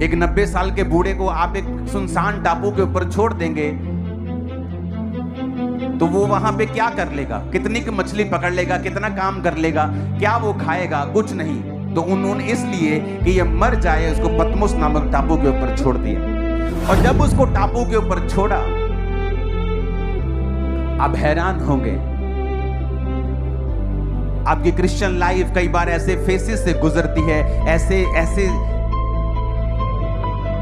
एक 90 साल के बूढ़े को आप एक सुनसान टापू के ऊपर छोड़ देंगे तो वो वहां पे क्या कर लेगा? कितनी की मछली पकड़ लेगा? कितना काम कर लेगा? क्या वो खाएगा? कुछ नहीं। तो उन्होंने इसलिए कि ये मर जाए उसको पतमुस नामक टापू के ऊपर छोड़ दिया। और जब उसको टापू के ऊपर छोड़ा, आप हैरान होंगे, आपकी क्रिश्चियन लाइफ कई बार ऐसे फेसेस से गुजरती है, ऐसे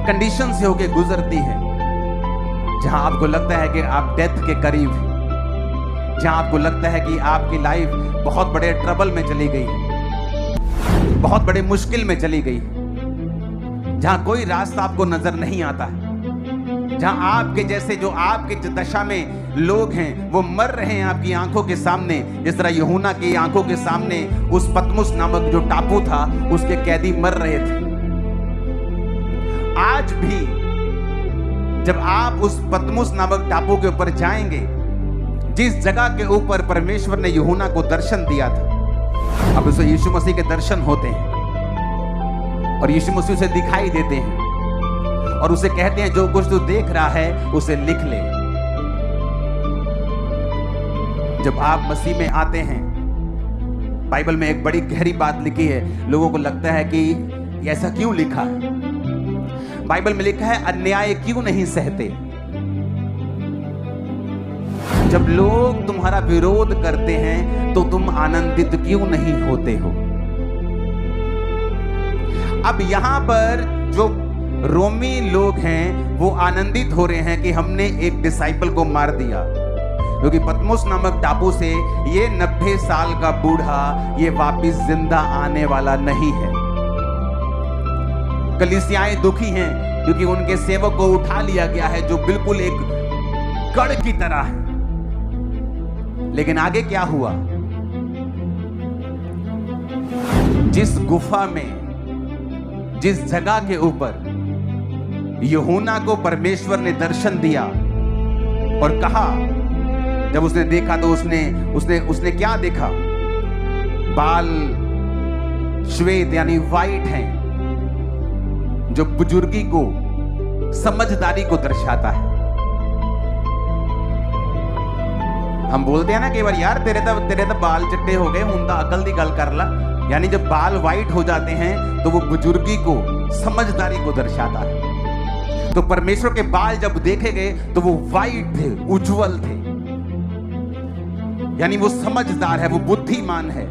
कंडीशन से होके गुजरती है जहां आपको लगता है कि आप डेथ के करीब हैं, जहां आपको लगता है कि आपकी लाइफ बहुत बड़े ट्रबल में चली गई, बहुत बड़े मुश्किल में चली गई, जहां कोई रास्ता आपको नजर नहीं आता है, जहां आपके जैसे जो आपके दशा में लोग हैं वो मर रहे हैं आपकी आंखों के सामने, जिस तरह यूहन्ना की आंखों के सामने उस पतमुस नामक जो टापू था उसके कैदी मर रहे थे। आज भी जब आप उस पतमुस नामक टापू के ऊपर जाएंगे, जिस जगह के ऊपर परमेश्वर ने यूहन्ना को दर्शन दिया था, अब उसे यीशु मसीह के दर्शन होते हैं और यीशु मसीह उसे दिखाई देते हैं और उसे कहते हैं जो कुछ तू देख रहा है उसे लिख ले। जब आप मसीह में आते हैं, बाइबल में एक बड़ी गहरी बात लिखी है, लोगों को लगता है कि ऐसा क्यों लिखा है? बाइबल में लिखा है अन्याय क्यों नहीं सहते? जब लोग तुम्हारा विरोध करते हैं तो तुम आनंदित क्यों नहीं होते हो? अब यहां पर जो रोमी लोग हैं वो आनंदित हो रहे हैं कि हमने एक डिसाइपल को मार दिया, क्योंकि पतमुस नामक टापू से ये 90 साल का बूढ़ा ये वापिस जिंदा आने वाला नहीं है। कलीसियाएं दुखी हैं क्योंकि उनके सेवक को उठा लिया गया है जो बिल्कुल एक कड़ की तरह है। लेकिन आगे क्या हुआ? जिस गुफा में, जिस जगह के ऊपर यूहन्ना को परमेश्वर ने दर्शन दिया और कहा, जब उसने देखा तो उसने क्या देखा? बाल श्वेत यानी वाइट हैं, जो बुजुर्गी को, समझदारी को दर्शाता है। हम बोलते हैं ना कई बार, यार तेरे तो बाल चिट्टे हो गए, हुंदा अकल दी गल कर ला। यानी जब बाल वाइट हो जाते हैं तो वो बुजुर्गी को, समझदारी को दर्शाता है। तो परमेश्वर के बाल जब देखे गए तो वो वाइट थे, उज्जवल थे, यानी वो समझदार है, वो बुद्धिमान है।